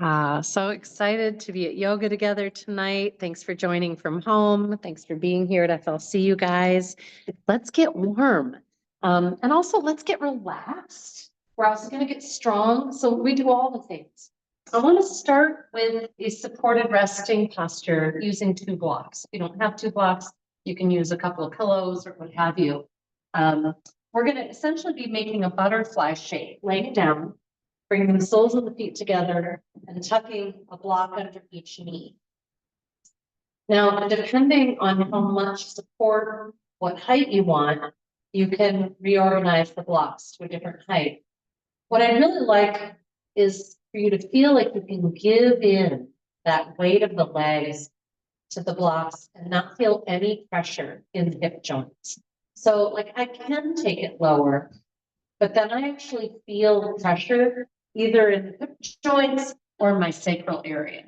So excited to be at yoga together tonight. Thanks for joining from home. Thanks for being here at FLC, you guys. Let's get warm. And also let's get relaxed. We're also going to get strong. So we do all the things. I want to start with a supported resting posture using 2 blocks. If you don't have 2 blocks, you can use a couple of pillows or what have you. We're going to essentially be making a butterfly shape, laying down, bringing the soles of the feet together and tucking a block under each knee. Now, depending on how much support, what height you want, you can reorganize the blocks to a different height. What I really like is for you to feel like you can give in that weight of the legs to the blocks and not feel any pressure in the hip joints. So like I can take it lower, but then I actually feel pressure either in the hip joints or my sacral area.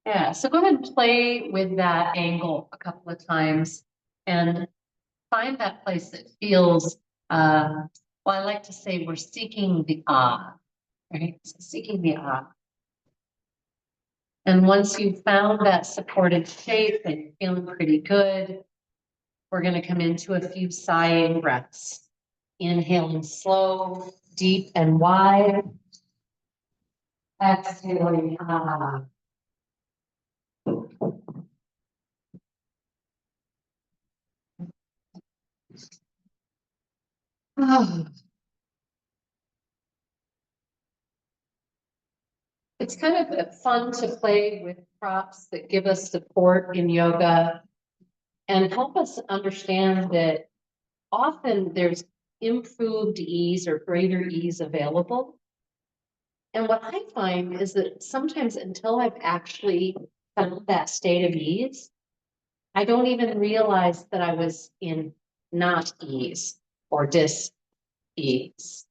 Yeah, so go ahead and play with that angle a couple of times and find that place that feels, well, I like to say we're seeking the right? So seeking the And once you've found that supported shape and you're feeling pretty good, we're going to come into a few sighing breaths. Inhaling slow, deep, and wide. Exhaling. It's kind of fun to play with props that give us support in yoga and help us understand that often there's improved ease or greater ease available. And what I find is that sometimes until I've actually found that state of ease, I don't even realize that I was in not ease or dis-ease.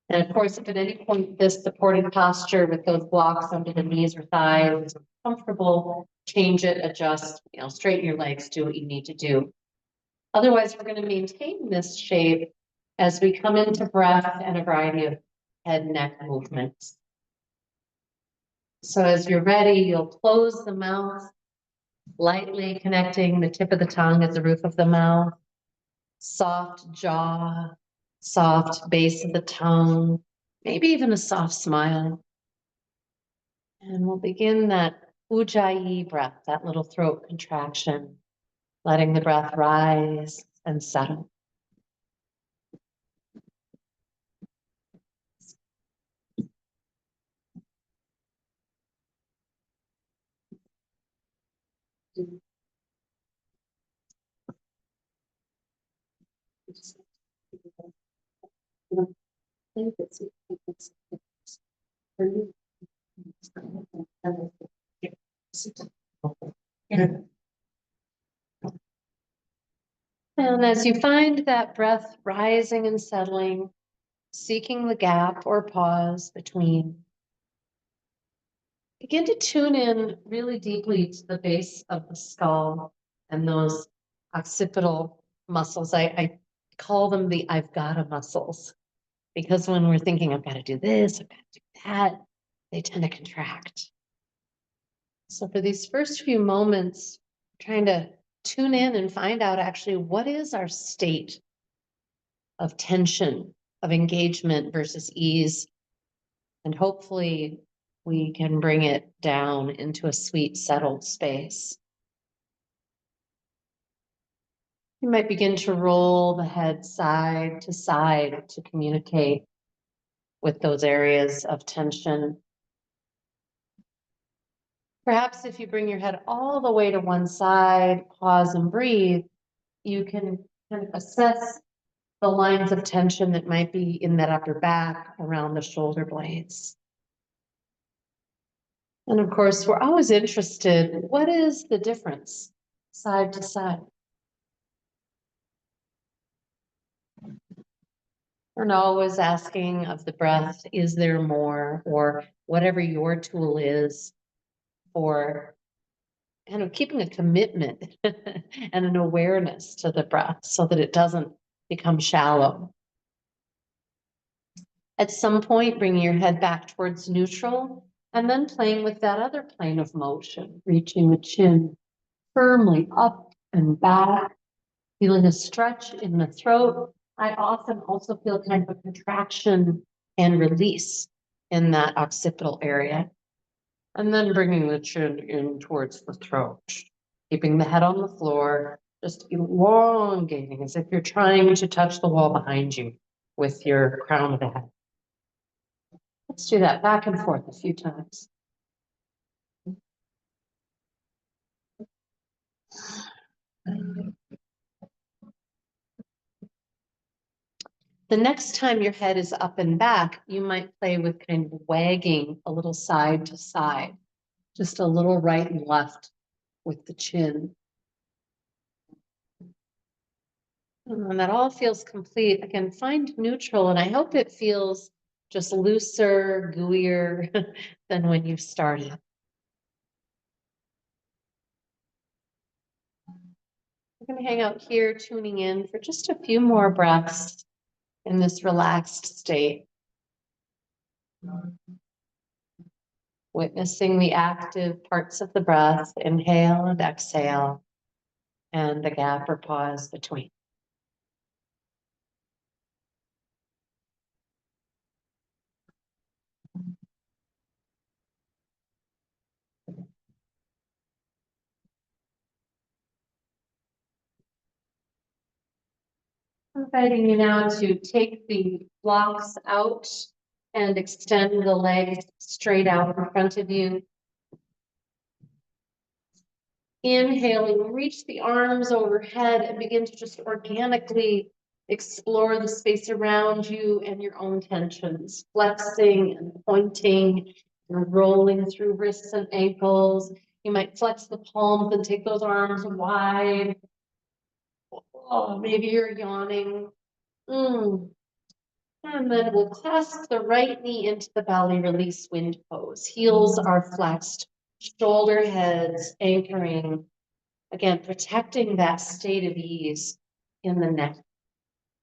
And of course, if at any point this supported posture with those blocks under the knees or thighs is uncomfortable, change it, adjust, straighten your legs, do what you need to do. Otherwise, we're going to maintain this shape as we come into breath and a variety of head and neck movements. So as you're ready, you'll close the mouth, lightly connecting the tip of the tongue at the roof of the mouth, soft jaw, soft base of the tongue, maybe even a soft smile. And we'll begin that ujjayi breath, that little throat contraction, letting the breath rise and settle. And as you find that breath rising and settling, seeking the gap or pause between, begin to tune in really deeply to the base of the skull and those occipital muscles. I call them the I've gotta muscles, because when we're thinking, I've got to do this, I've got to do that, they tend to contract. So for these first few moments, trying to tune in and find out actually what is our state of tension, of engagement versus ease. And hopefully we can bring it down into a sweet, settled space. You might begin to roll the head side to communicate with those areas of tension. Perhaps if you bring your head all the way to one side, pause and breathe, you can kind of assess the lines of tension that might be in that upper back around the shoulder blades. And of course, we're always interested, what is the difference side to side? We're always asking of the breath, is there more, or whatever your tool is for kind of keeping a commitment and an awareness to the breath so that it doesn't become shallow. At some point, bringing your head back towards neutral and then playing with that other plane of motion, reaching the chin firmly up and back, feeling a stretch in the throat. I often also feel kind of a contraction and release in that occipital area. And then bringing the chin in towards the throat, keeping the head on the floor, just elongating as if you're trying to touch the wall behind you with your crown of the head. Let's do that back and forth a few times. The next time your head is up and back, you might play with kind of wagging a little side to side, just a little right and left with the chin. And when that all feels complete, again, find neutral, and I hope it feels just looser, gooier than when you started. We're going to hang out here, tuning in for just a few more breaths in this relaxed state. Witnessing the active parts of the breath, inhale and exhale, and the gap or pause between. Inviting you now to take the blocks out and extend the legs straight out in front of you. Inhaling, reach the arms overhead and begin to just organically explore the space around you and your own tensions, flexing and pointing and rolling through wrists and ankles. You might flex the palms and take those arms wide. Oh, maybe you're yawning. And then we'll clasp the right knee into the belly, release wind pose. Heels are flexed, shoulder heads anchoring. Again, protecting that state of ease in the neck.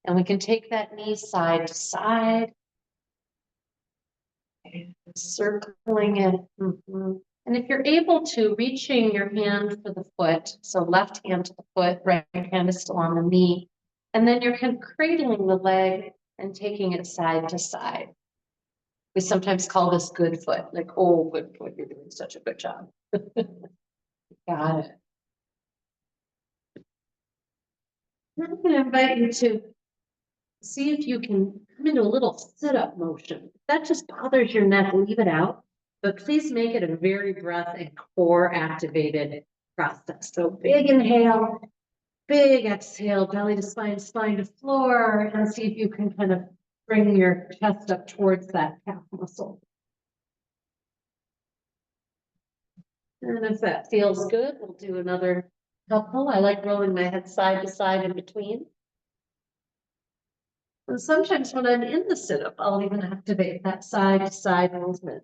And we can take that knee side to side. Circling it. And if you're able to, reaching your hand for the foot. So left hand to the foot, right hand is still on the knee. And then you're kind of cradling the leg and taking it side to side. We sometimes call this good foot, like, oh, good foot, you're doing such a good job. Got it. I'm going to invite you to see if you can come into a little sit-up motion. If that just bothers your neck, leave it out. But please make it a very breath and core activated process. So big inhale, big exhale, belly to spine, spine to floor, and see if you can kind of bring your chest up towards that calf muscle. And if that feels good, we'll do another couple. I like rolling my head side to side in between. And sometimes when I'm in the sit-up, I'll even activate that side to side movement.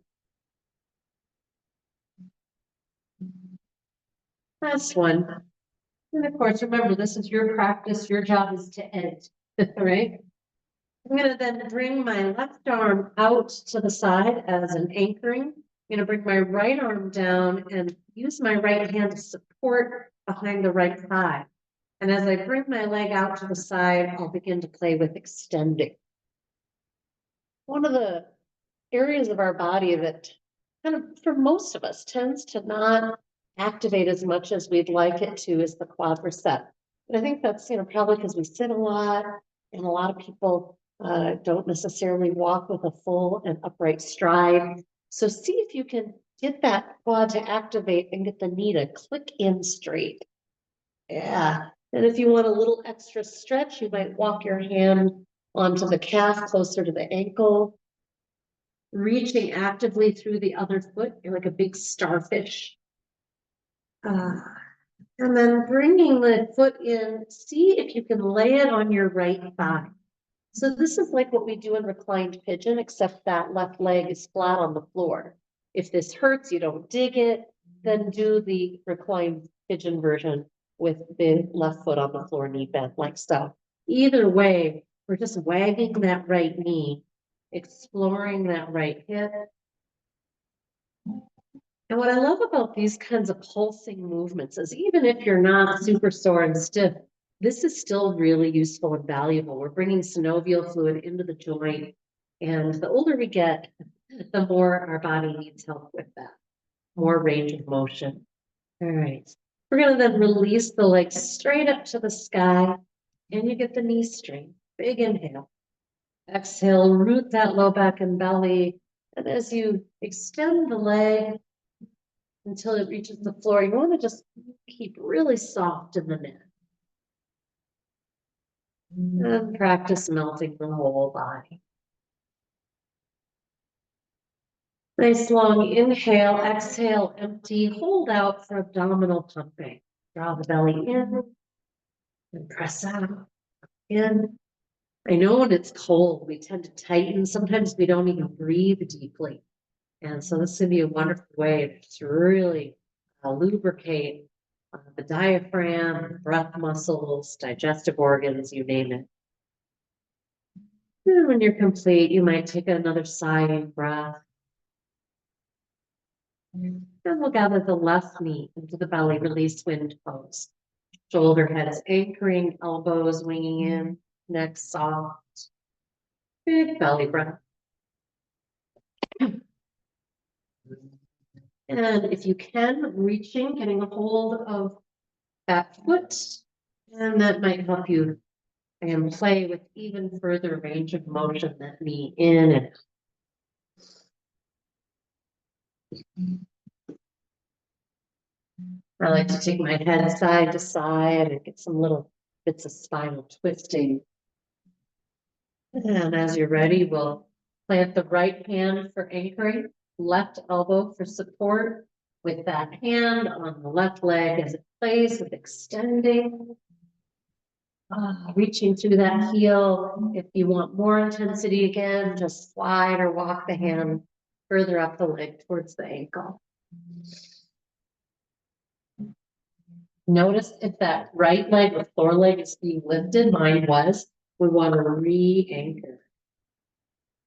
Last one. And of course, remember, this is your practice. Your job is to end, right? I'm going to then bring my left arm out to the side as an anchoring. I'm going to bring my right arm down and use my right hand to support behind the right thigh. And as I bring my leg out to the side, I'll begin to play with extending. One of the areas of our body that kind of, for most of us, tends to not activate as much as we'd like it to is the quadricep. But I think that's, probably because we sit a lot, and a lot of people don't necessarily walk with a full and upright stride. So see if you can get that quad to activate and get the knee to click in straight. Yeah. And if you want a little extra stretch, you might walk your hand onto the calf closer to the ankle, reaching actively through the other foot. You're like a big starfish. And then bringing the foot in, see if you can lay it on your right thigh. So this is like what we do in reclined pigeon, except that left leg is flat on the floor. If this hurts, you don't dig it, then do the reclined pigeon version with the left foot on the floor, knee bent like so. Either way, we're just wagging that right knee exploring that right hip. And what I love about these kinds of pulsing movements is even if you're not super sore and stiff, this is still really useful and valuable. We're bringing synovial fluid into the joint. And the older we get, the more our body needs help with that, more range of motion. All right. We're going to then release the legs straight up to the sky, and you get the knees straight. Big inhale. Exhale, root that low back and belly. And as you extend the leg until it reaches the floor, you want to just keep really soft in the neck. And practice melting the whole body. Nice long inhale, exhale, empty, hold out for abdominal pumping. Draw the belly in and press out. In. I know when it's cold, we tend to tighten. Sometimes we don't even breathe deeply. And so this would be a wonderful way to really lubricate the diaphragm, breath muscles, digestive organs, you name it. And when you're complete, you might take another sighing breath. And we'll gather the left knee into the belly, release wind pose. Shoulder heads anchoring, elbows winging in, neck soft. Big belly breath. And if you can, reaching, getting a hold of that foot, and that might help you and play with even further range of motion, that knee in and I like to take my head side to side and get some little bits of spinal twisting. And as you're ready, we'll plant the right hand for anchoring, left elbow for support, with that hand on the left leg as it plays with extending. Reaching through that heel. If you want more intensity again, just slide or walk the hand further up the leg towards the ankle. Notice if that right leg or floor leg is being lifted, mine was. We want to re-anchor.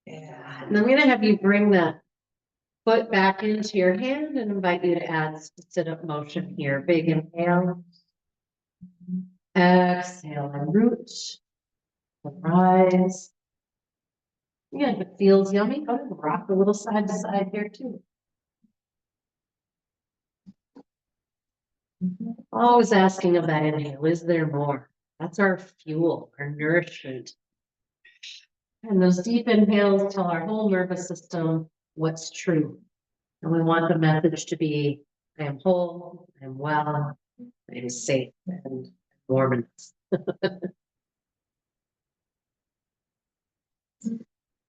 Yeah. And I'm going to have you bring that foot back into your hand and invite you to add sit-up motion here. Big inhale. Exhale and root. Rise. Yeah, if it feels yummy, go ahead and rock a little side to side here too. Always asking of that inhale, is there more? That's our fuel, our nourishment. And those deep inhales tell our whole nervous system what's true. And we want the message to be, I am whole, I am well, I am safe and warm.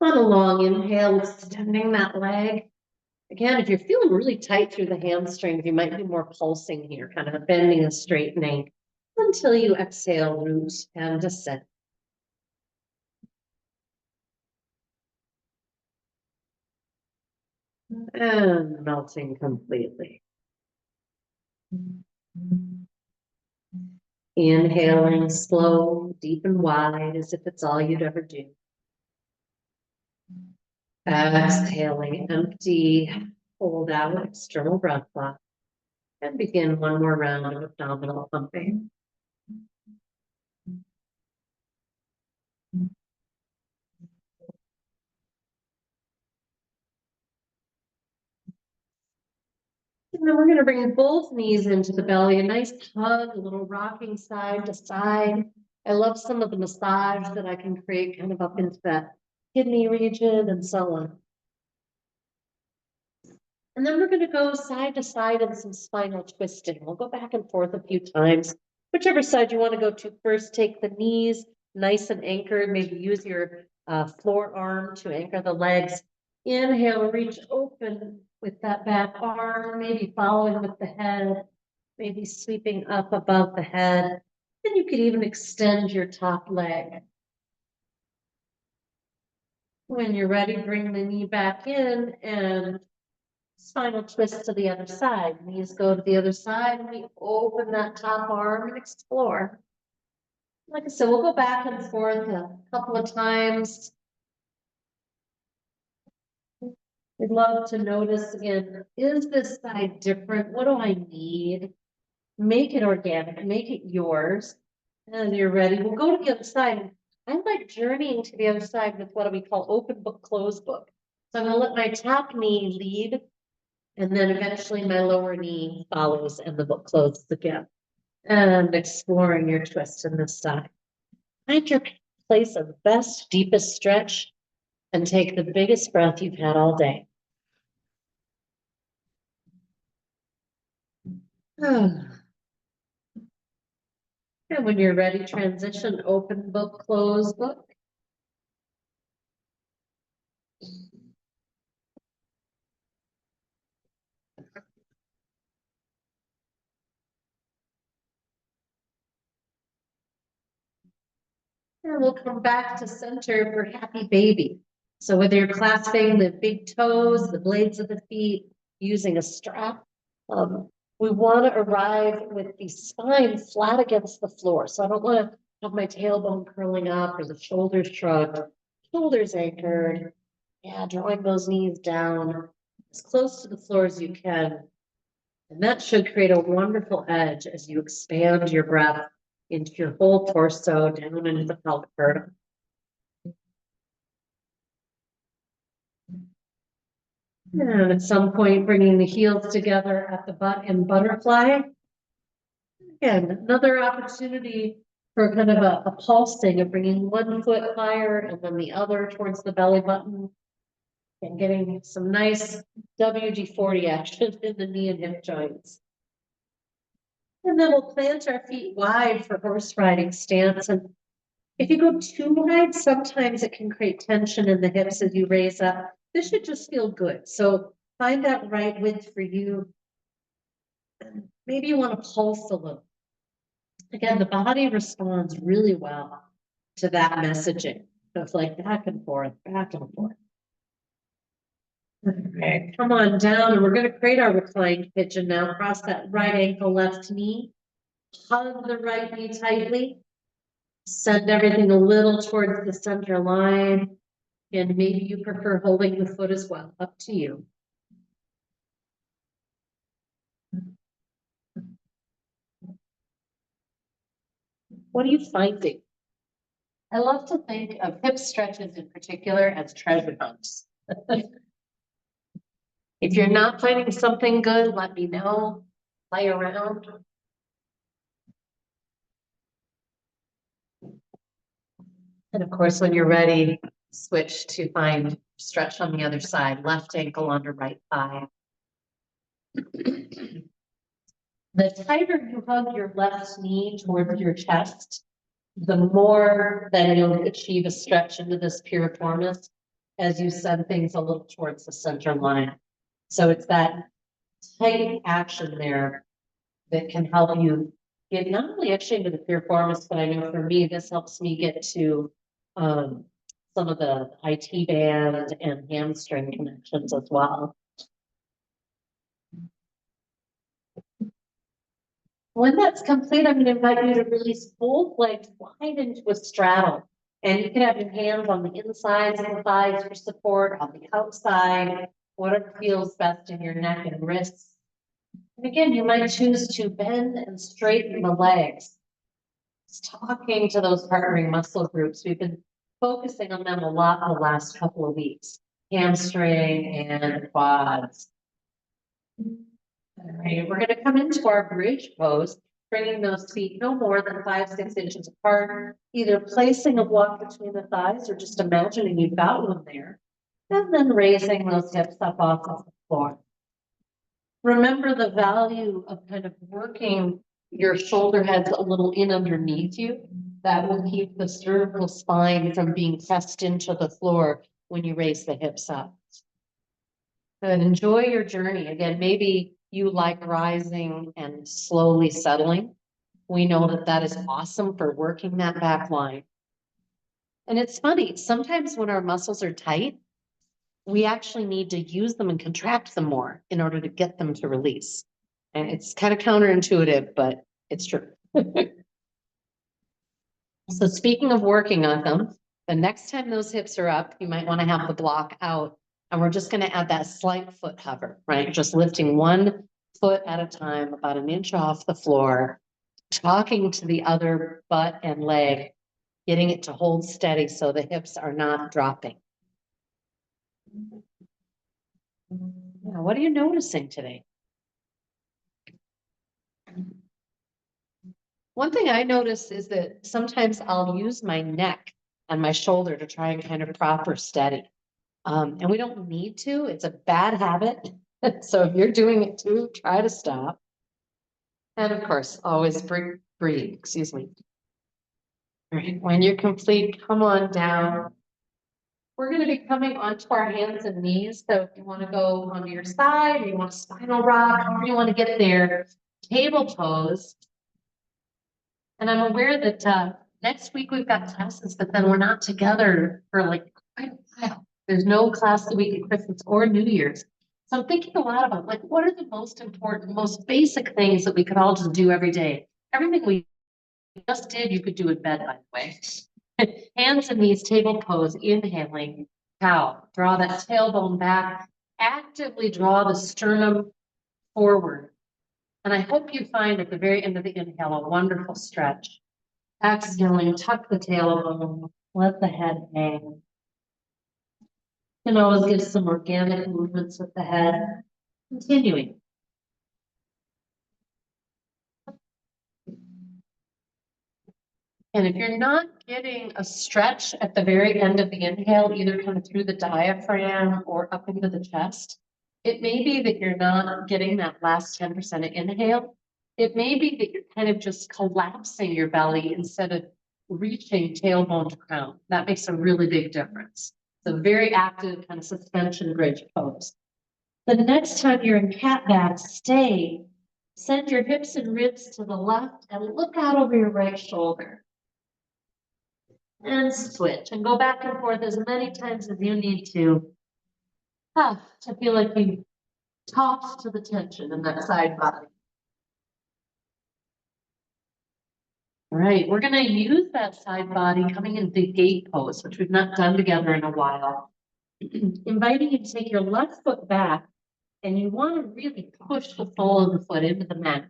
On a long inhale, extending that leg. Again, if you're feeling really tight through the hamstrings, you might do more pulsing here, kind of bending and straightening until you exhale, root and descend. And melting completely. Inhaling slow, deep and wide as if it's all you'd ever do. Exhaling, empty, hold out, external breath block. And begin one more round of abdominal pumping. And then we're going to bring both knees into the belly, a nice hug, a little rocking side to side. I love some of the massage that I can create kind of up into that kidney region and so on. And then we're going to go side to side in some spinal twisting. We'll go back and forth a few times. Whichever side you want to go to first, take the knees nice and anchored. Maybe use your floor arm to anchor the legs. Inhale, reach open with that back arm, maybe following with the head, maybe sweeping up above the head. Then you could even extend your top leg. When you're ready, bring the knee back in and spinal twist to the other side. Knees go to the other side and we open that top arm and explore. Like I said, we'll go back and forth a couple of times. We'd love to notice again, is this side different? What do I need? Make it organic, make it yours. And you're ready. We'll go to the other side. I like journeying to the other side with what we call open book, closed book. So I'm gonna let my top knee lead, and then eventually my lower knee follows and the book closes again. And exploring your twist in this side. Find your place of best, deepest stretch and take the biggest breath you've had all day. And when you're ready, transition, open book, close book. And we'll come back to center for happy baby. So whether you're clasping the big toes, the blades of the feet, using a strap, we want to arrive with the spine flat against the floor. So I don't want to have my tailbone curling up or the shoulders shrugged, shoulders anchored. Yeah, drawing those knees down as close to the floor as you can. And that should create a wonderful edge as you expand your breath into your whole torso, down into the pelvic girdle. And at some point, bringing the heels together at the butt in butterfly. Again, another opportunity for kind of a pulsing of bringing one foot higher and then the other towards the belly button. And getting some nice WD-40 action in the knee and hip joints. And then we'll plant our feet wide for horse riding stance. And if you go too wide, sometimes it can create tension in the hips as you raise up. This should just feel good. So find that right width for you. Maybe you want to pulse a little. Again, the body responds really well to that messaging. So it's like back and forth, back and forth. Okay, come on down, and we're going to create our reclined pigeon now. Cross that right ankle, left knee. Hug the right knee tightly. Send everything a little towards the center line. And maybe you prefer holding the foot as well. Up to you. What are you finding? I love to think of hip stretches in particular as treasure hunts. If you're not finding something good, let me know. Play around. And of course, when you're ready, switch to find stretch on the other side, left ankle under right thigh. The tighter you hug your left knee towards your chest, the more that you'll achieve a stretch into this piriformis as you send things a little towards the center line. So it's that tight action there that can help you get not only actually into the piriformis, but I know for me, this helps me get to some of the IT band and hamstring connections as well. When that's complete, I'm going to invite you to release both legs wide into a straddle. And you can have your hands on the insides of the thighs for support, on the outside, whatever feels best in your neck and wrists. And again, you might choose to bend and straighten the legs. Just talking to those partnering muscle groups. We've been focusing on them a lot the last couple of weeks. Hamstring and quads. All right, we're going to come into our bridge pose, bringing those feet no more than 5-6 inches apart, either placing a block between the thighs or just imagining you've got one there, and then raising those hips up off of the floor. Remember the value of kind of working your shoulder heads a little in underneath you. That will keep the cervical spine from being pressed into the floor when you raise the hips up. And enjoy your journey. Again, maybe you like rising and slowly settling. We know that that is awesome for working that back line. And it's funny, sometimes when our muscles are tight, we actually need to use them and contract them more in order to get them to release. And it's kind of counterintuitive, but it's true. So speaking of working on them, the next time those hips are up, you might want to have the block out And we're just going to add that slight foot hover, right? Just lifting one foot at a time, about an inch off the floor, talking to the other butt and leg, getting it to hold steady so the hips are not dropping. Yeah, what are you noticing today? One thing I notice is that sometimes I'll use my neck and my shoulder to try and kind of prop her steady. And we don't need to, it's a bad habit. So if you're doing it too, try to stop. And of course, always breathe, excuse me. All right, when you're complete, come on down. We're going to be coming onto our hands and knees. So if you want to go onto your side, or you want a spinal rock, however you want to get there, table pose. And I'm aware that next week we've got classes, but then we're not together for like quite a while. There's no class the week of Christmas or New Year's. So I'm thinking a lot about like, what are the most important, most basic things that we could all just do every day? Everything we just did, you could do in bed, by the way. Hands and knees, table pose, inhaling, cow. Draw that tailbone back. Actively draw the sternum forward. And I hope you find at the very end of the inhale a wonderful stretch. Exhaling, tuck the tailbone, let the head hang. You can always give some organic movements with the head. Continuing. And if you're not getting a stretch at the very end of the inhale, either kind of through the diaphragm or up into the chest, it may be that you're not getting that last 10% of inhale. It may be that you're kind of just collapsing your belly instead of reaching tailbone to crown. That makes a really big difference. It's a very active kind of suspension bridge pose. The next time you're in cat back, stay. Send your hips and ribs to the left and look out over your right shoulder. And switch and go back and forth as many times as you need to feel like you talked to the tension in that side body. All right, we're going to use that side body coming into the gate pose, which we've not done together in a while. Inviting you to take your left foot back, and you want to really push the sole of the foot into the mat.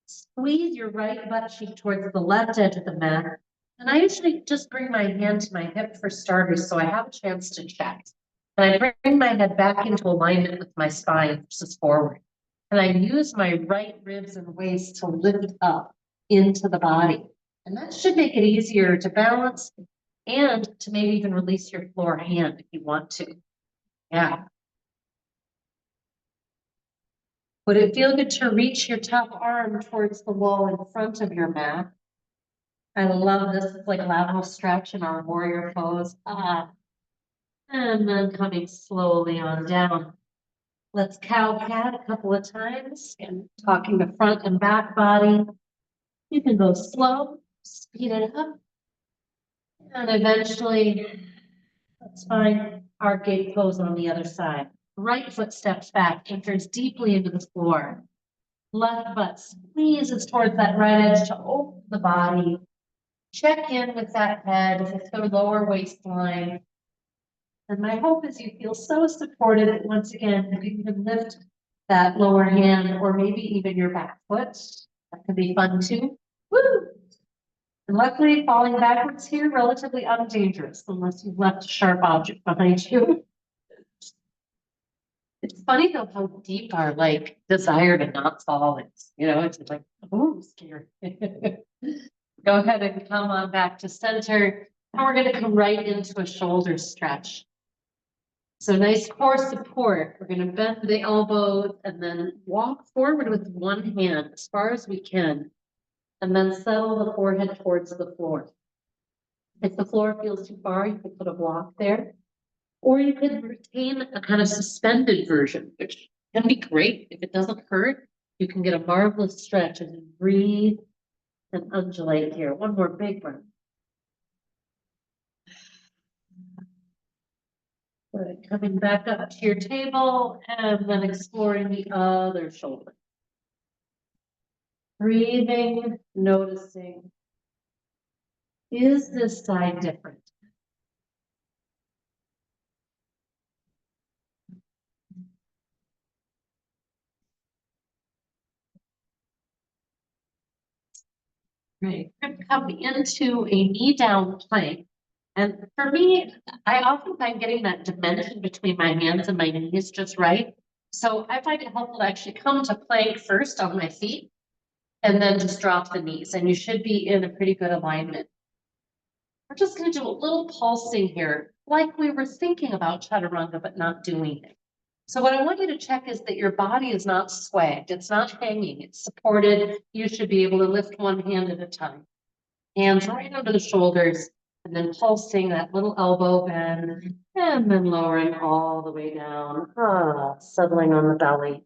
Squeeze your right butt cheek towards the left edge of the mat. And I usually just bring my hand to my hip for starters, so I have a chance to check. And I bring my head back into alignment with my spine versus forward. And I use my right ribs and waist to lift up into the body. And that should make it easier to balance and to maybe even release your floor hand if you want to. Yeah. Would it feel good to reach your top arm towards the wall in front of your mat? I love this. It's like lateral stretch in our warrior pose. And then coming slowly on down. Let's cow cat a couple of times and talking the front and back body. You can go slow, speed it up. And eventually, let's find our gate pose on the other side. Right foot steps back, anchors deeply into the floor. Left butt squeezes towards that right edge to open the body. Check in with that head with the lower waistline. And my hope is you feel so supported that once again, you can lift that lower hand or maybe even your back foot. That could be fun too. Woo! And luckily, falling backwards here, relatively undangerous unless you've left a sharp object behind you. It's funny though how deep our like desire to not fall is. You know, it's like, oh, scary. Go ahead and come on back to center. And we're going to come right into a shoulder stretch. So nice core support. We're going to bend the elbows and then walk forward with one hand as far as we can. And then settle the forehead towards the floor. If the floor feels too far, you could put a block there. Or you could retain a kind of suspended version, which can be great. If it doesn't hurt, you can get a marvelous stretch as you breathe and undulate here. One more big one. Good. Coming back up to your table and then exploring the other shoulder. Breathing, noticing. Is this side different? Right. Come into a knee down plank. And for me, I often find getting that dimension between my hands and my knees just right. So I find it helpful to actually come to plank first on my feet and then just drop the knees. And you should be in a pretty good alignment. We're just going to do a little pulsing here, like we were thinking about chaturanga, but not doing it. So what I want you to check is that your body is not swagged. It's not hanging. It's supported. You should be able to lift one hand at a time. Hands right under the shoulders, and then pulsing that little elbow bend, and then lowering all the way down, settling on the belly.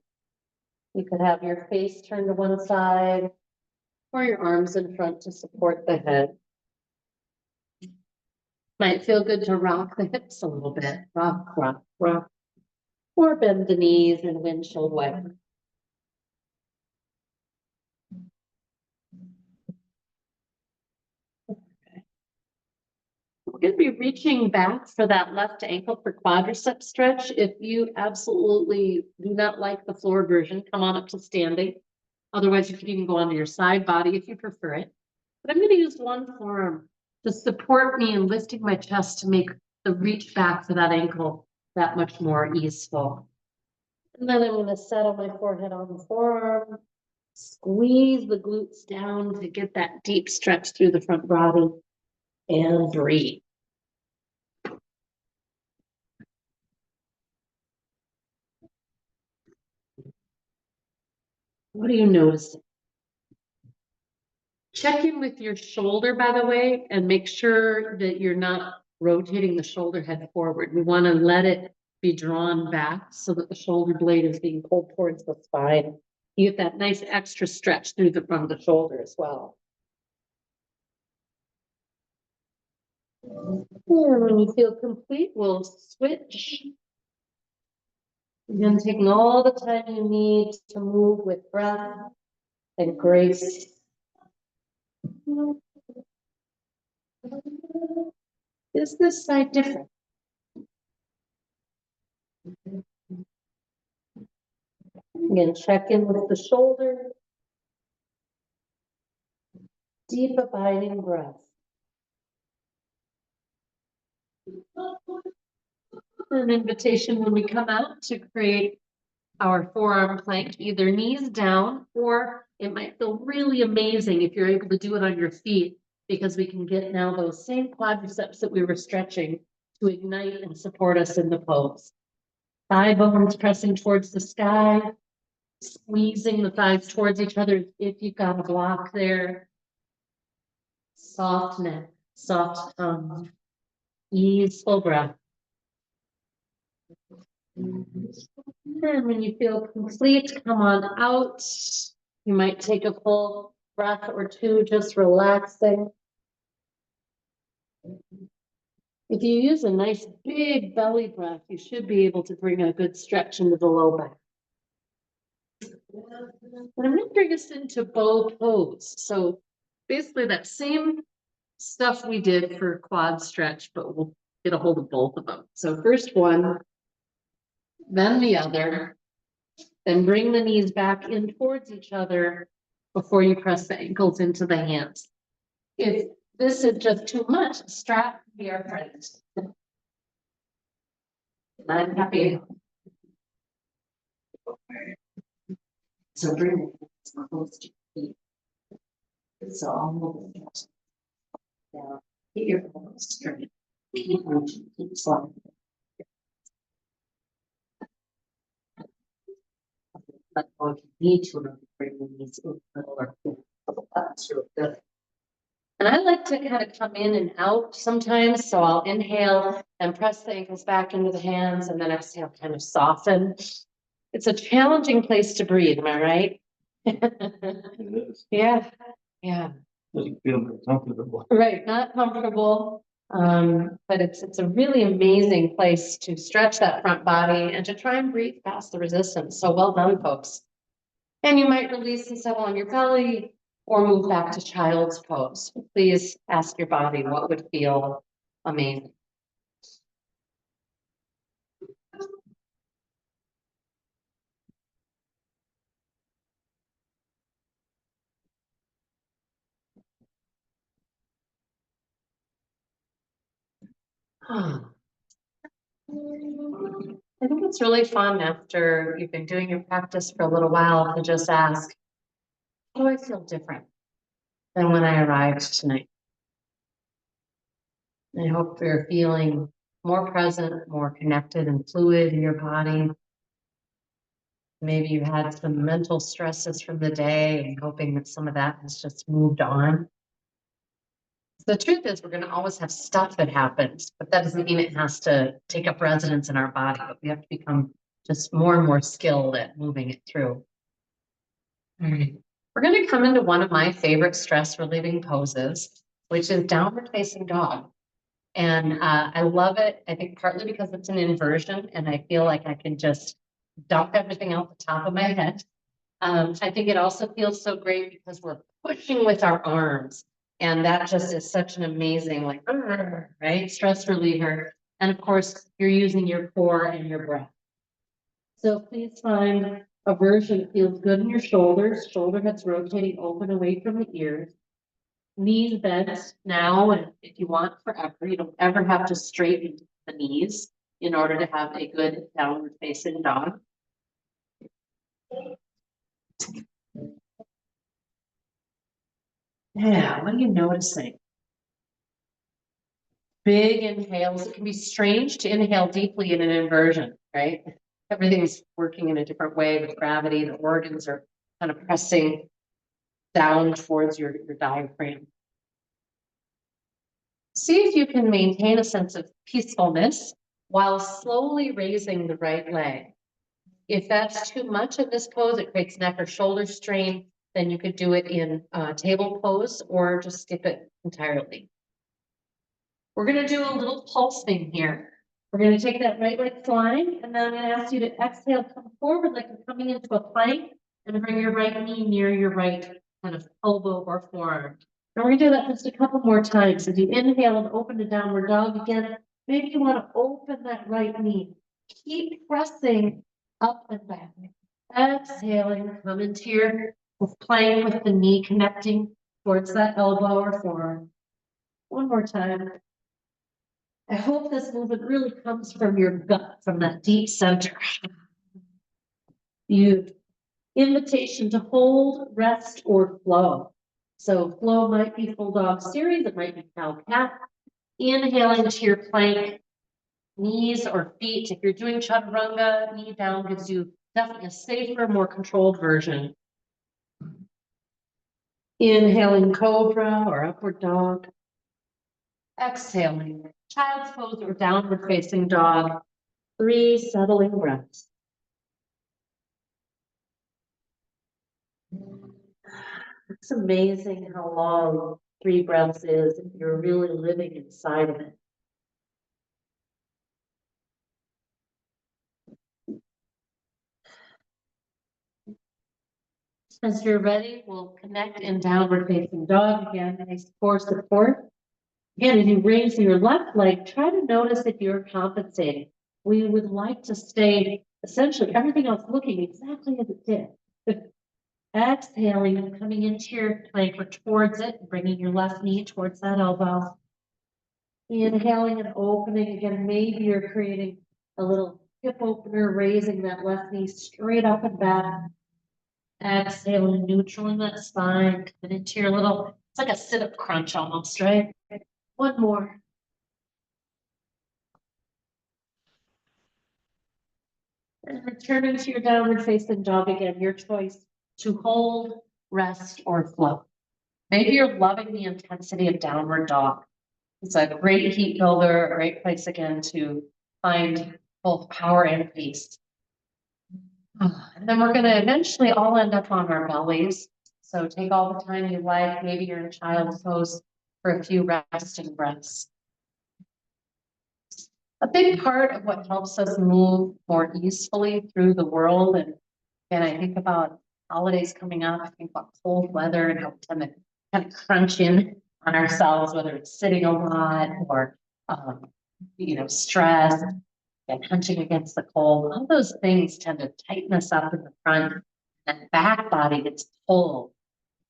You could have your face turned to one side, or your arms in front to support the head. Might feel good to rock the hips a little bit. Rock, rock, rock. Or bend the knees in windshield wiper. We're going to be reaching back for that left ankle for quadricep stretch. If you absolutely do not like the floor version, come on up to standing. Otherwise, you can even go onto your side body if you prefer it. But I'm going to use one forearm to support me in lifting my chest to make the reach back for that ankle that much more easeful. And then I'm going to settle my forehead on the forearm, squeeze the glutes down to get that deep stretch through the front body, and breathe. What do you notice? Check in with your shoulder, by the way, and make sure that you're not rotating the shoulder head forward. We want to let it be drawn back so that the shoulder blade is being pulled towards the spine. You get that nice extra stretch through the front of the shoulder as well. And when you feel complete, we'll switch. Again, taking all the time you need to move with breath and grace. Is this side different? Again, check in with the shoulder. Deep abiding breath. An invitation when we come out to create our forearm plank, either knees down, or it might feel really amazing if you're able to do it on your feet, because we can get now those same quadriceps that we were stretching to ignite and support us in the pose. Thigh bones pressing towards the sky, squeezing the thighs towards each other if you've got a block there. Soft neck, soft tongue, easeful breath. And when you feel complete, come on out. You might take a full breath or two, just relaxing. If you use a nice big belly breath, you should be able to bring a good stretch into the low back. And I'm going to bring us into bow pose. So basically that same stuff we did for quad stretch, but we'll get a hold of both of them. So first one, then the other, then bring the knees back in towards each other before you press the ankles into the hands. If this is just too much, strap be our friend. I'm happy. So bring it close to your feet. It's all down. Get your elbows straight. Keep reaching, keep sliding. But if you need to, bring the knees in a little or that's really good. And I like to kind of come in and out sometimes. So I'll inhale and press the ankles back into the hands, and then exhale, kind of soften. It's a challenging place to breathe, am I right? It is. Yeah, yeah. Doesn't feel very comfortable. Right, not comfortable. But it's a really amazing place to stretch that front body and to try and breathe past the resistance. So well done, folks. And you might release and settle on your belly or move back to child's pose. Please ask your body what would feel amazing. I think it's really fun after you've been doing your practice for a little while to just ask, how do I feel different than when I arrived tonight? I hope you're feeling more present, more connected and fluid in your body. Maybe you had some mental stresses from the day and hoping that some of that has just moved on. The truth is, we're going to always have stuff that happens, but that doesn't mean it has to take up residence in our body. But we have to become just more and more skilled at moving it through. All right. We're going to come into one of my favorite stress relieving poses, which is downward facing dog. And I love it. I think partly because it's an inversion and I feel like I can just dump everything out the top of my head. I think it also feels so great because we're pushing with our arms. And that just is such an amazing, like, right? Stress reliever. And of course, you're using your core and your breath. So please find a version that feels good in your shoulders, shoulder heads rotating open away from the ears. Knees bent now, and if you want forever, you don't ever have to straighten the knees in order to have a good downward facing dog. Yeah, what are you noticing? Big inhales. It can be strange to inhale deeply in an inversion, right? Everything's working in a different way with gravity. The organs are kind of pressing down towards your diaphragm. See if you can maintain a sense of peacefulness while slowly raising the right leg. If that's too much in this pose, it creates neck or shoulder strain, then you could do it in table pose or just skip it entirely. We're going to do a little pulse thing here. We're going to take that right leg flying, and then I'm going to ask you to exhale, come forward like you're coming into a plank, and bring your right knee near your right kind of elbow or forearm. And we're going to do that just a couple more times. As you inhale and open to downward dog again, maybe you want to open that right knee. Keep pressing up and back. Exhaling, come into your plank with the knee connecting towards that elbow or forearm. One more time. I hope this movement really comes from your gut, from that deep center. Beautiful. Invitation to hold, rest, or flow. So flow might be full dog series, it might be cow cat. Inhaling to your plank, knees or feet. If you're doing chaturanga, knee down gives you definitely a safer, more controlled version. Inhaling cobra or upward dog. Exhaling, child's pose or downward facing dog. 3 settling breaths. It's amazing how long 3 breaths is if you're really living inside of it. As you're ready, we'll connect in downward facing dog again. Nice core support. Again, as you raise your left leg, try to notice if you're compensating. We would like to stay essentially everything else looking exactly as it did. But exhaling and coming into your plank or towards it, bringing your left knee towards that elbow. Inhaling and opening again. Maybe you're creating a little hip opener, raising that left knee straight up and back. Exhaling, neutral in that spine, coming into your little, it's like a sit-up crunch almost, right? One more. And returning to your downward facing dog again, your choice to hold, rest, or float. Maybe you're loving the intensity of downward dog. It's a great heat builder, a great place again to find both power and peace. And then we're going to eventually all end up on our bellies. So take all the time you like. Maybe you're in child's pose for a few resting breaths. A big part of what helps us move more easily through the world, and I think about holidays coming up, I think about cold weather and how we tend to kind of crunch in on ourselves, whether it's sitting a lot or, stress and hunching against the cold. All those things tend to tighten us up in the front, and back body gets pulled.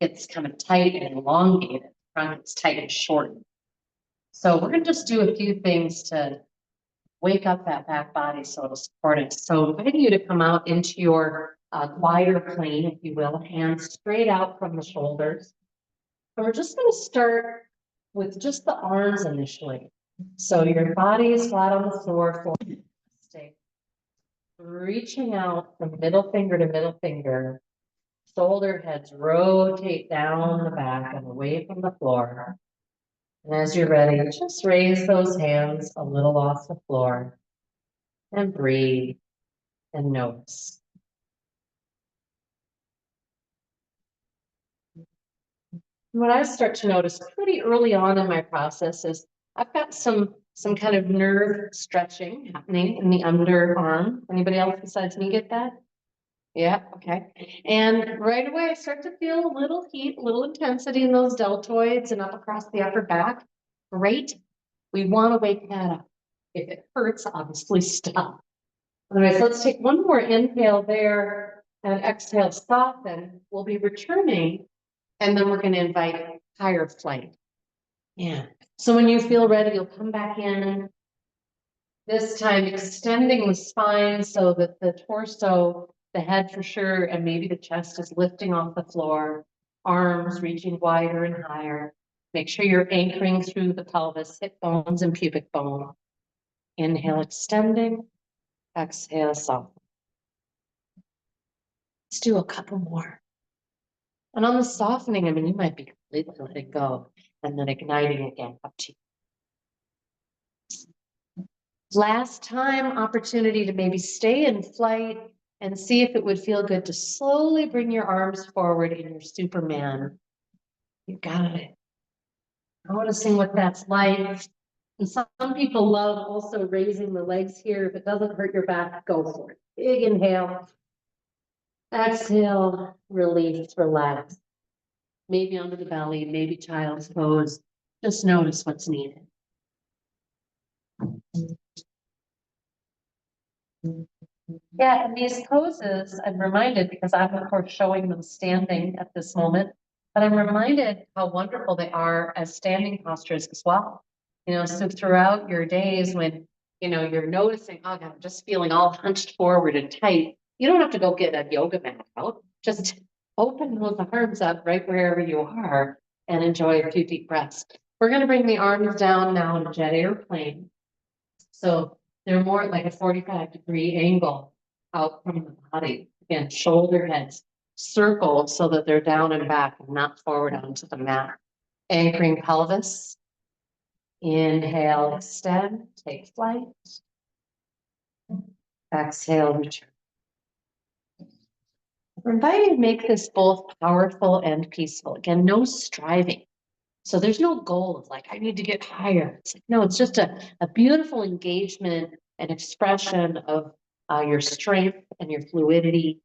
It's kind of tight and elongated. Front gets tight and shortened. So we're gonna just do a few things to wake up that back body so it'll support it. So inviting you to come out into your wider plane, if you will, hands straight out from the shoulders. And we're just gonna start with just the arms initially. So your body is flat on the floor, stay reaching out from middle finger to middle finger. Shoulder heads rotate down the back and away from the floor. And as you're ready, just raise those hands a little off the floor and breathe and notice. What I start to notice pretty early on in my process is I've got some kind of nerve stretching happening in the underarm. Anybody else besides me get that? Yeah, okay. And right away I start to feel a little heat, a little intensity in those deltoids and up across the upper back. Great. We want to wake that up. If it hurts, obviously stop. All right, so let's take one more inhale there and exhale, soften. We'll be returning, and then we're going to invite higher flight. Yeah. So when you feel ready, you'll come back in. This time extending the spine so that the torso, the head for sure, and maybe the chest is lifting off the floor, arms reaching wider and higher. Make sure you're anchoring through the pelvis, hip bones, and pubic bone. Inhale, extending. Exhale, soften. Let's do a couple more. And on the softening, I mean, you might be completely letting go and then igniting again, up to you. Last time opportunity to maybe stay in flight and see if it would feel good to slowly bring your arms forward in your Superman. You got it. Noticing what that's like. And some people love also raising the legs here. If it doesn't hurt your back, go for it. Big inhale. Exhale, release, relax. Maybe under the belly, maybe child's pose. Just notice what's needed. Yeah, and these poses, I'm reminded, because I'm of course showing them standing at this moment, but I'm reminded how wonderful they are as standing postures as well. You know, so throughout your days when, you know, you're noticing, oh God, I'm just feeling all hunched forward and tight, you don't have to go get a yoga mat out. Just open those arms up right wherever you are and enjoy a few deep breaths. We're going to bring the arms down now in a jet airplane. So they're more like a 45-degree angle out from the body. Again, shoulder heads circled so that they're down and back and not forward onto the mat. Anchoring pelvis. Inhale, extend, take flight. Exhale, return. We're invited to make this both powerful and peaceful. Again, no striving. So there's no goal of like, I need to get higher. It's like, no, it's just a beautiful engagement and expression of your strength and your fluidity.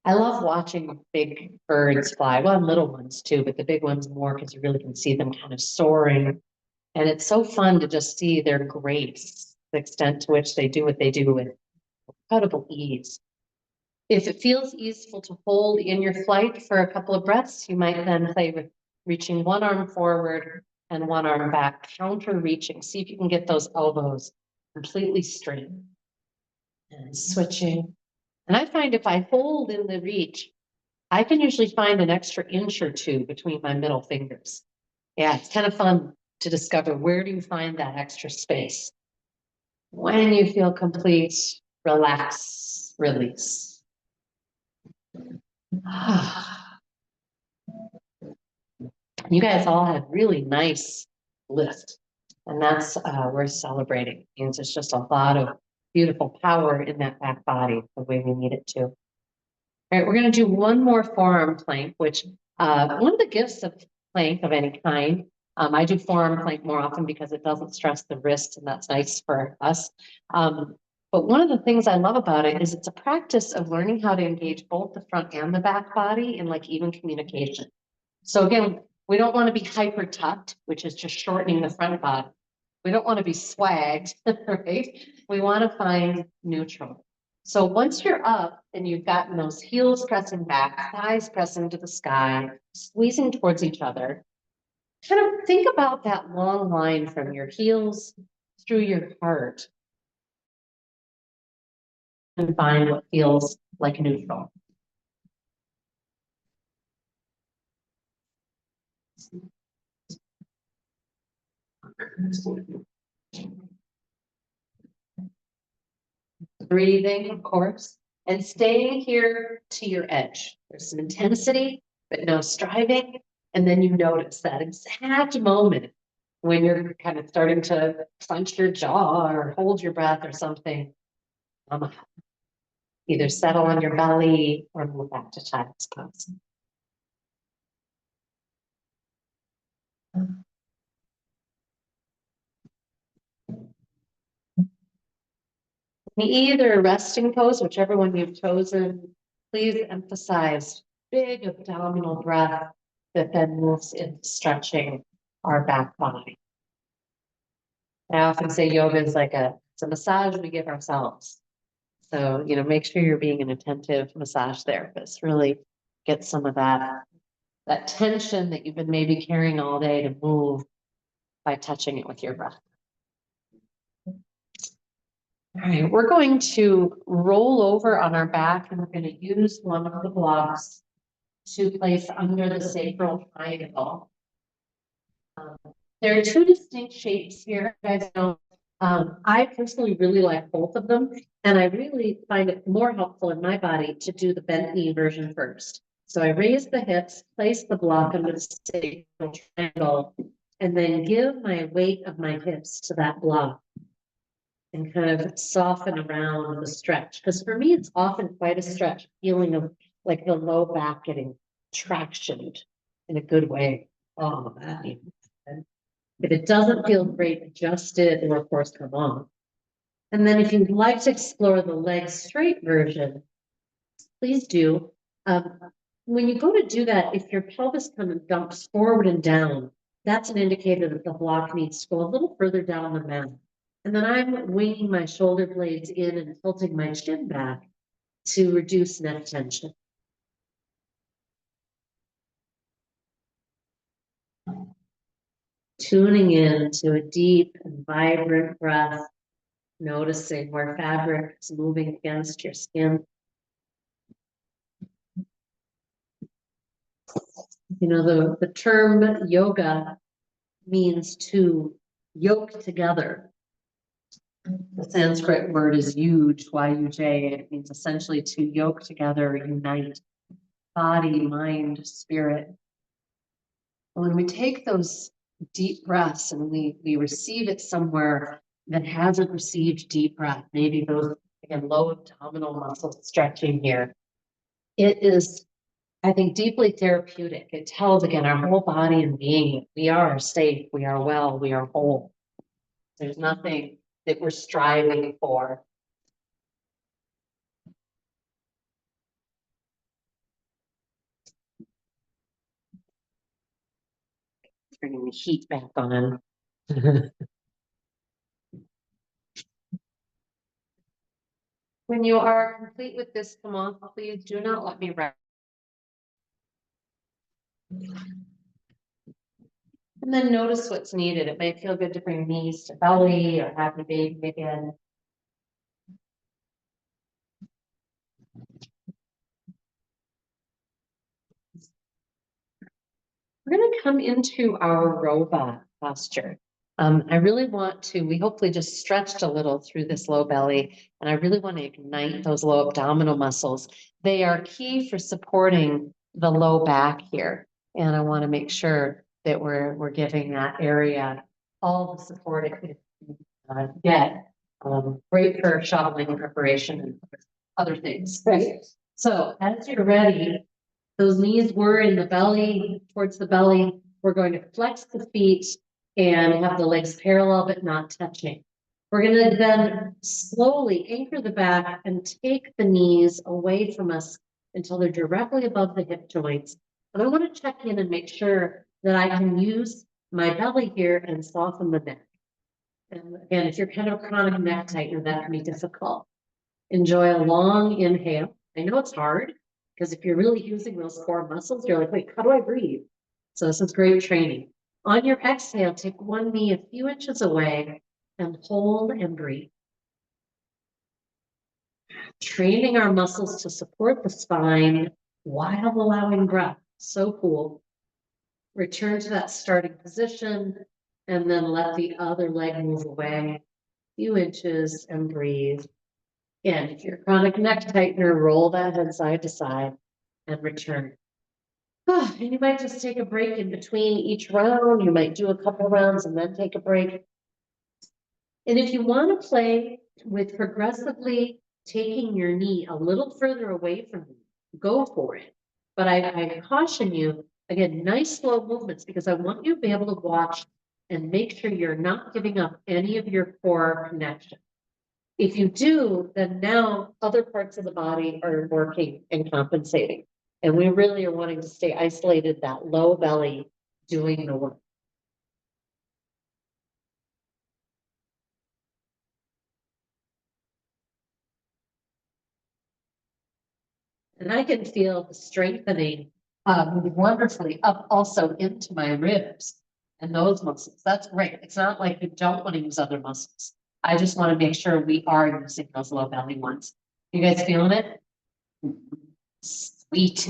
I love watching big birds fly. Well, and little ones too, but the big ones more because you really can see them kind of soaring. And it's so fun to just see their grace, the extent to which they do what they do with incredible ease. If it feels easeful to hold in your flight for a couple of breaths, you might then play with reaching one arm forward and one arm back, counter reaching. See if you can get those elbows completely straight. And switching. And I find if I hold in the reach, I can usually find an extra inch or two between my middle fingers. Yeah, it's kind of fun to discover where do you find that extra space. When you feel complete, relax, release. You guys all had really nice lift, and that's worth celebrating. It means it's just a lot of beautiful power in that back body the way we need it to. All right, we're going to do one more forearm plank, which one of the gifts of plank of any kind. I do forearm plank more often because it doesn't stress the wrists, and that's nice for us. But one of the things I love about it is it's a practice of learning how to engage both the front and the back body in like even communication. So again, we don't want to be hyper tucked, which is just shortening the front body. We don't want to be swagged, right? We want to find neutral. So once you're up and you've gotten those heels pressing back, thighs pressing to the sky, squeezing towards each other, kind of think about that long line from your heels through your heart and find what feels like neutral. Breathing, of course, and staying here to your edge. There's some intensity, but no striving. And then you notice that exact moment when you're kind of starting to clench your jaw or hold your breath or something. Either settle on your belly or move back to child's pose. Either resting pose, whichever one you've chosen, please emphasize big abdominal breath that then moves into stretching our back body. I often say yoga is like it's a massage we give ourselves. So, make sure you're being an attentive massage therapist. Really get some of that tension that you've been maybe carrying all day to move by touching it with your breath. All right, we're going to roll over on our back and we're going to use one of the blocks to place under the sacral triangle. There are two distinct shapes here. You guys know, I personally really like both of them, and I really find it more helpful in my body to do the bent knee version first. So I raise the hips, place the block under the sacral triangle, and then give my weight of my hips to that block and kind of soften around the stretch. Because for me, it's often quite a stretch, feeling of like the low back getting tractioned in a good way. Oh, that. If it doesn't feel great, adjust it or of course come on. And then if you'd like to explore the leg straight version, please do. When you go to do that, if your pelvis kind of dumps forward and down, that's an indicator that the block needs to go a little further down the mat. And then I'm winging my shoulder blades in and tilting my chin back to reduce neck tension. Tuning in to a deep and vibrant breath, noticing where fabric is moving against your skin. The term yoga means to yoke together. The Sanskrit word is yuj, Y-U-J. It means essentially to yoke together, unite body, mind, spirit. When we take those deep breaths and we receive it somewhere that hasn't received deep breath, maybe those, again, low abdominal muscles stretching here, it is, I think, deeply therapeutic. It tells, again, our whole body and being, we are safe, we are well, we are whole. There's nothing that we're striving for. Turning the heat back on. When you are complete with this, come on, please do not let me rest. And then notice what's needed. It may feel good to bring knees to belly or happy baby again. We're going to come into our robot posture. I really want to, we hopefully just stretched a little through this low belly, and I really want to ignite those low abdominal muscles. They are key for supporting the low back here. And I want to make sure that we're giving that area all the support it can get. Great for shoveling preparation and other things, right? So as you're ready, those knees were in the belly, towards the belly. We're going to flex the feet and have the legs parallel but not touching. We're going to then slowly anchor the back and take the knees away from us until they're directly above the hip joints. And I want to check in and make sure that I can use my belly here and soften the neck. And again, if you're kind of a chronic neck tightener, that can be difficult. Enjoy a long inhale. I know it's hard because if you're really using those core muscles, you're like, wait, how do I breathe? So this is great training. On your exhale, take one knee a few inches away and hold and breathe. Training our muscles to support the spine while allowing breath. So cool. Return to that starting position and then let the other leg move away a few inches and breathe. Again, if you're chronic neck tightener, roll that head side to side and return. And you might just take a break in between each round. You might do a couple rounds and then take a break. And if you want to play with progressively taking your knee a little further away from you, go for it. But I caution you, again, nice slow movements, because I want you to be able to watch and make sure you're not giving up any of your core connection. If you do, then now other parts of the body are working and compensating. And we really are wanting to stay isolated, that low belly doing the work. And I can feel the strengthening wonderfully up also into my ribs and those muscles. That's great. It's not like you don't want to use other muscles. I just want to make sure we are using those low belly ones. You guys feeling it? Sweet.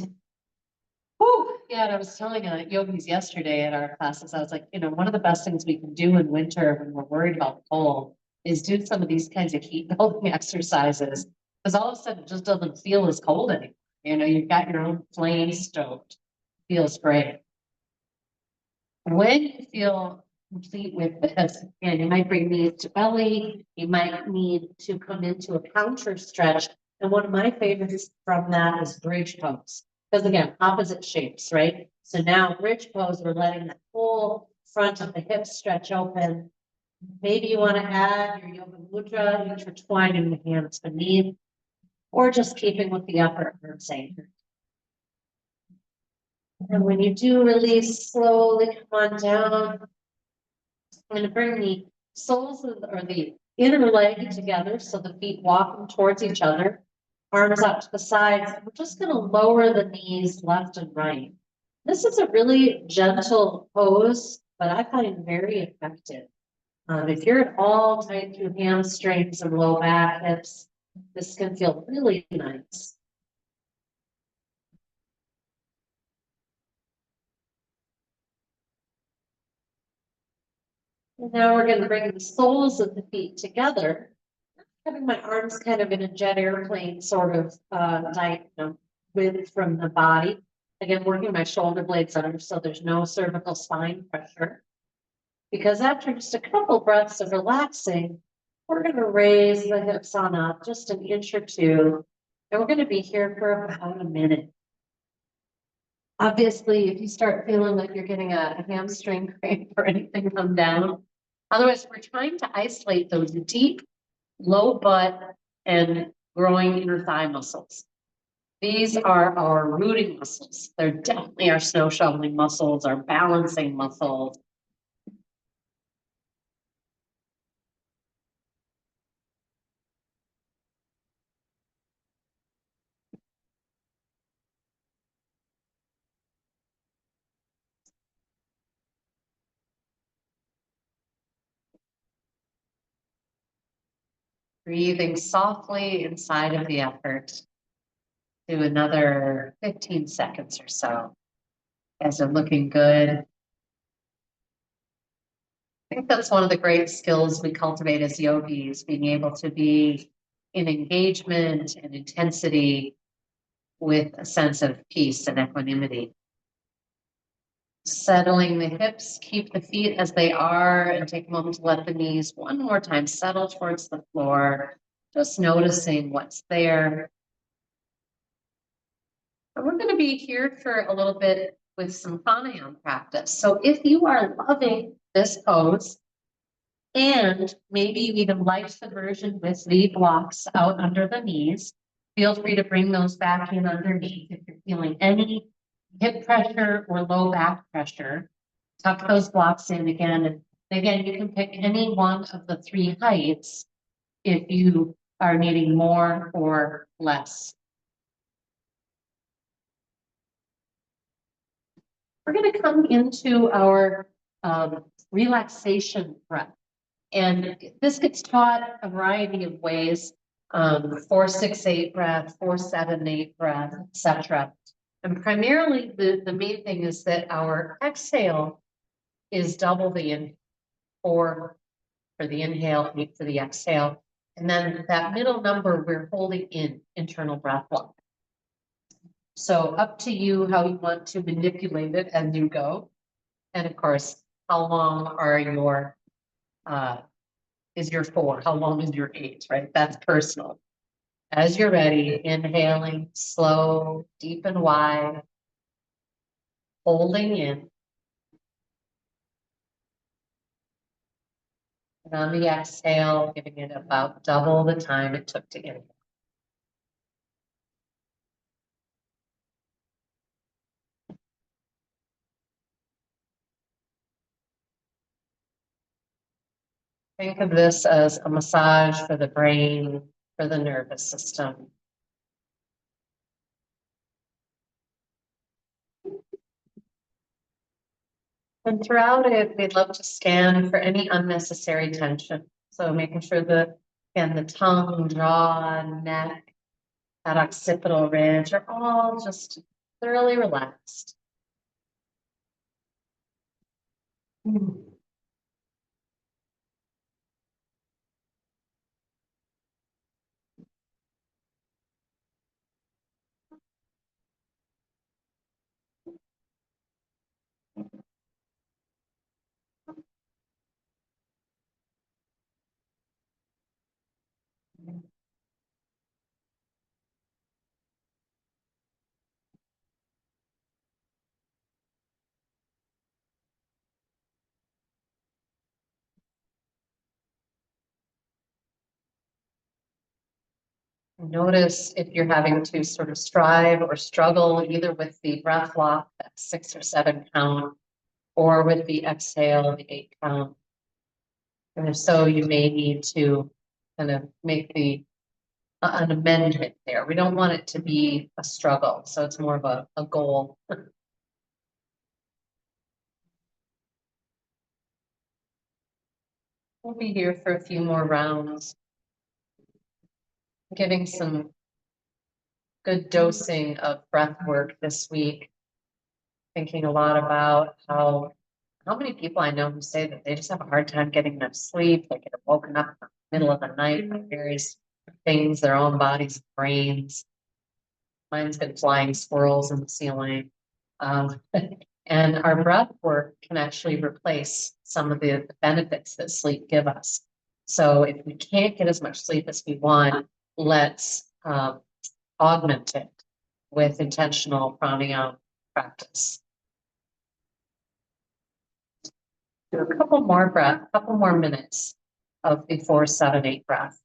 Whew. Yeah, and I was telling yogis yesterday at our classes, I was like, one of the best things we can do in winter when we're worried about the cold is do some of these kinds of heat building exercises. Because all of a sudden it just doesn't feel as cold anymore. You've got your own flame stoked. Feels great. When you feel complete with this, and you might bring knees to belly, you might need to come into a counter stretch. And one of my favorites from that is bridge pose. Because again, opposite shapes, right? So now bridge pose, we're letting the whole front of the hips stretch open. Maybe you want to add your yoga mudra, intertwining the hands beneath, or just keeping with the upper arm anchor. And when you do release, slowly come on down. I'm going to bring the soles or the inner leg together so the feet walking towards each other. Arms out to the sides. We're just going to lower the knees left and right. This is a really gentle pose, but I find very effective. If you're at all tight through hamstrings and low back, hips, this can feel really nice. And now we're going to bring the soles of the feet together, having my arms kind of in a jet airplane sort of width from the body. Again, working my shoulder blades under so there's no cervical spine pressure. Because after just a couple breaths of relaxing, we're going to raise the hips on up just an inch or two. And we're going to be here for about a minute. Obviously, if you start feeling like you're getting a hamstring cramp or anything, come down. Otherwise, we're trying to isolate those deep, low butt and growing inner thigh muscles. These are our rooting muscles. They're definitely our snow shoveling muscles, our balancing muscles. Breathing softly inside of the effort. Do another 15 seconds or so. As they're looking good. I think that's one of the great skills we cultivate as yogis, being able to be in engagement and intensity with a sense of peace and equanimity. Settling the hips, keep the feet as they are, and take a moment to let the knees one more time settle towards the floor, just noticing what's there. And we're going to be here for a little bit with some pranayama practice. So if you are loving this pose, and maybe you even liked the version with the blocks out under the knees, feel free to bring those back in underneath. If you're feeling any hip pressure or low back pressure, tuck those blocks in again. And again, you can pick any one of the three heights if you are needing more or less. We're going to come into our relaxation breath. And this gets taught a variety of ways, 4-6-8 breath, 4-7-8 breath, etc. And primarily the main thing is that our exhale is double the in 4 for the inhale, 8 for the exhale. And then that middle number we're holding in internal breath work. So up to you how you want to manipulate it as you go. And of course, how long are your is your 4? How long is your 8, right? That's personal. As you're ready, inhaling, slow, deep and wide, holding in. And on the exhale, giving it about double the time it took to inhale. Think of this as a massage for the brain, for the nervous system. And throughout it, we'd love to scan for any unnecessary tension. So making sure that, again, the tongue, jaw, neck, that occipital ridge are all just thoroughly relaxed. Notice if you're having to sort of strive or struggle either with the breath lock, that 6 or 7 count, or with the exhale, the 8 count. And if so, you may need to kind of make an amendment there. We don't want it to be a struggle, so it's more of a goal. We'll be here for a few more rounds, giving some good dosing of breath work this week. Thinking a lot about how many people I know who say that they just have a hard time getting enough sleep. They get woken up in the middle of the night by various things, their own bodies, brains. Mine's been flying squirrels in the ceiling. And our breath work can actually replace some of the benefits that sleep give us. So if we can't get as much sleep as we want, let's augment it with intentional pranayama practice. Do a couple more minutes of the 4-7-8 breath.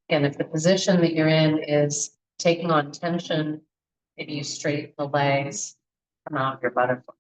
And if the position that you're in is taking on tension, maybe you straighten the legs, come out of your butterfly.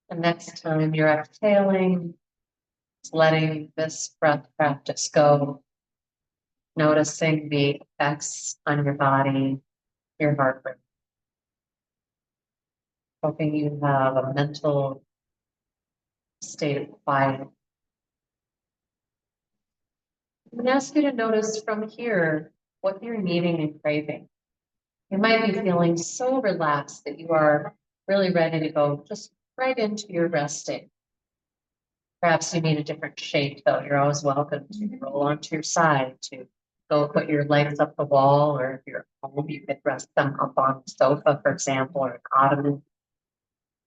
The next time you're exhaling, just letting this breath practice go, noticing the effects on your body, your heart rate. Hoping you have a mental state of quiet. I'm going to ask you to notice from here what you're needing and craving. You might be feeling so relaxed that you are really ready to go just right into your resting. Perhaps you need a different shape, though. You're always welcome to roll onto your side, to go put your legs up the wall, or if you're at home, you could rest them up on the sofa, for example, or an ottoman.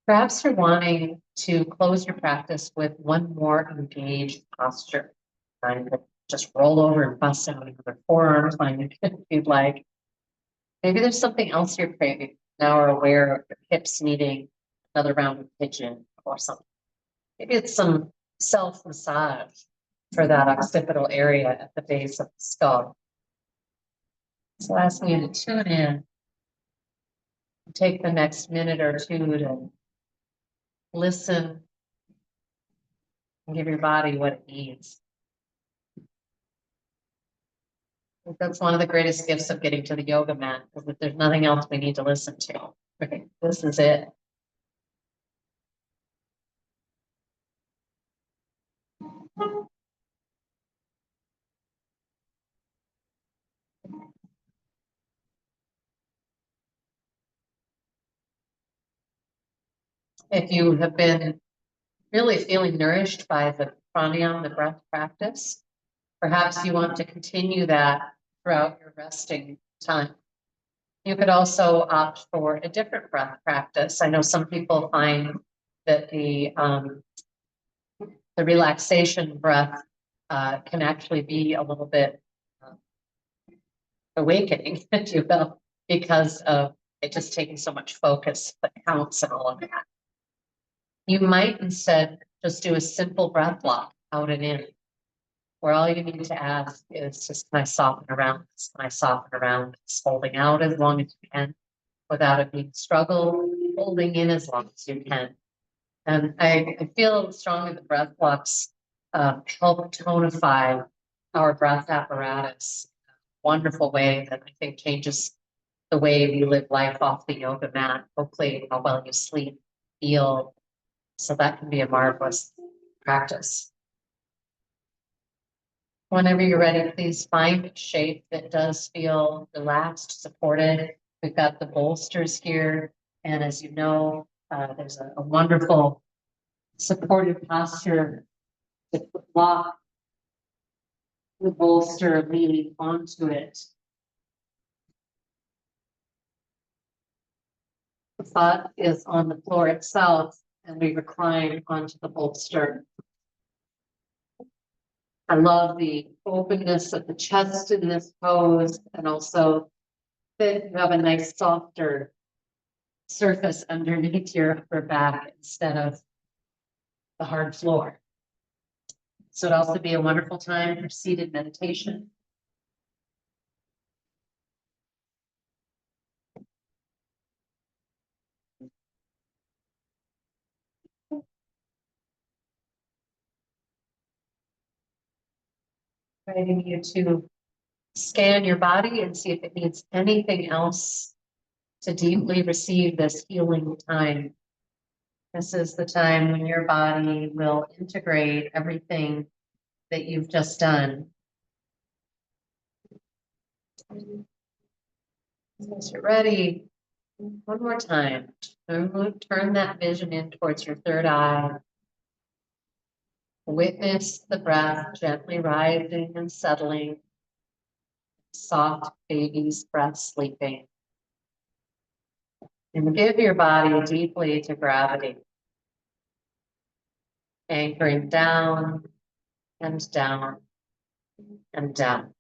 Perhaps you're wanting to close your practice with one more engaged posture. And just roll over and bust out another forearm line if you'd like. Maybe there's something else you're craving. Now we're aware of your hips needing another round of pigeon or something. Maybe it's some self-massage for that occipital area at the base of the skull. So asking you to tune in. Take the next minute or two to listen and give your body what it needs. I think that's one of the greatest gifts of getting to the yoga mat, is that there's nothing else we need to listen to. Okay, this is it. If you have been really feeling nourished by the pranayama, the breath practice, perhaps you want to continue that throughout your resting time. You could also opt for a different breath practice. I know some people find that the relaxation breath can actually be a little bit awakening, if you will, because of it just taking so much focus, the counts and all of that. You might instead just do a simple breath block out and in, where all you need to ask is just, can I soften around this? Can I soften around this? Holding out as long as you can without it being a struggle, holding in as long as you can. And I feel strongly the breath blocks help tonify our breath apparatus. Wonderful way that I think changes the way we live life off the yoga mat. Hopefully, how well you sleep, feel. So that can be a marvelous practice. Whenever you're ready, please find a shape that does feel relaxed, supported. We've got the bolsters here. And as you know, there's a wonderful supportive posture to block the bolster leaning onto it. The butt is on the floor itself, and we recline onto the bolster. I love the openness of the chest in this pose, and also that you have a nice softer surface underneath your upper back instead of the hard floor. So it'd also be a wonderful time for seated meditation. Inviting you to scan your body and see if it needs anything else to deeply receive this healing time. This is the time when your body will integrate everything that you've just done. Once you're ready, one more time, turn that vision in towards your third eye. Witness the breath gently rising and settling. Soft baby's breath sleeping. And give your body deeply to gravity. Anchoring down and down and down.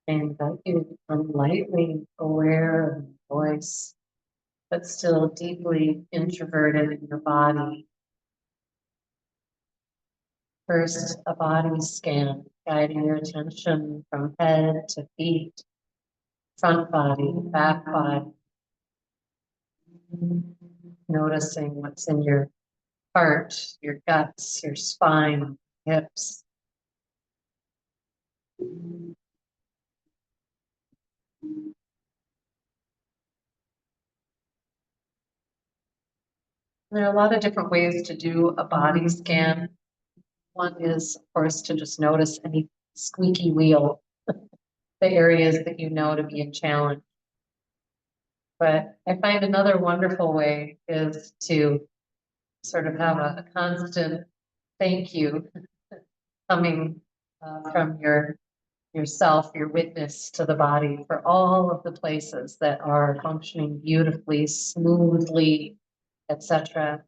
I invite you to become lightly aware of your voice, but still deeply introverted in your body. First, a body scan, guiding your attention from head to feet, front body, back body. Noticing what's in your heart, your guts, your spine, hips. There are a lot of different ways to do a body scan. One is, of course, to just notice any squeaky wheel, the areas that you know to be a challenge. But I find another wonderful way is to sort of have a constant thank you coming from yourself, your witness to the body for all of the places that are functioning beautifully, smoothly, etc.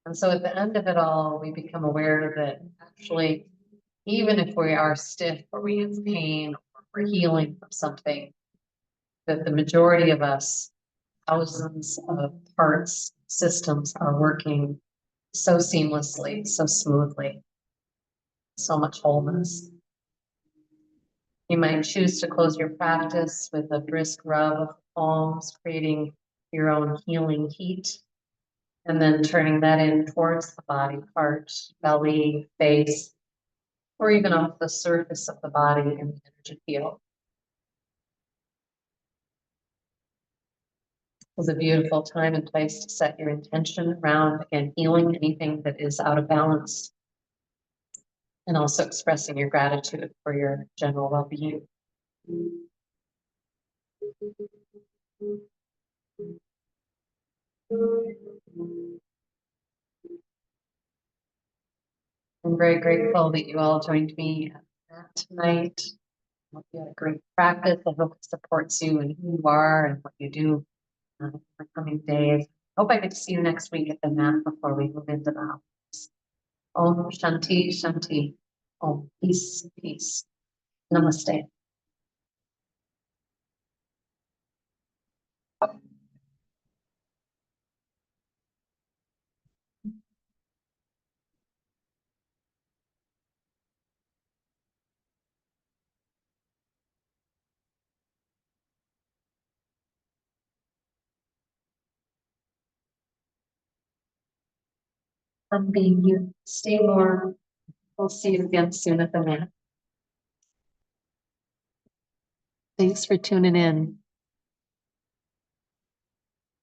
And so at the end of it all, we become aware that actually, even if we are stiff or we have pain or we're healing from something, that the majority of us, thousands of parts, systems are working so seamlessly, so smoothly, so much wholeness. You might choose to close your practice with a brisk rub of the palms, creating your own healing heat, and then turning that in towards the body part, belly, face, or even off the surface of the body in the energy field. It's a beautiful time and place to set your intention around, again, healing anything that is out of balance, and also expressing your gratitude for your general well-being. I'm very grateful that you all joined me at that tonight. I hope you had a great practice. I hope it supports you in who you are and what you do in the coming days. I hope I get to see you next week at the mat before we move into the house. Om Shanti Shanti. Om Peace Peace. Namaste. I'm being you. Stay warm. We'll see you again soon at the mat. Thanks for tuning in.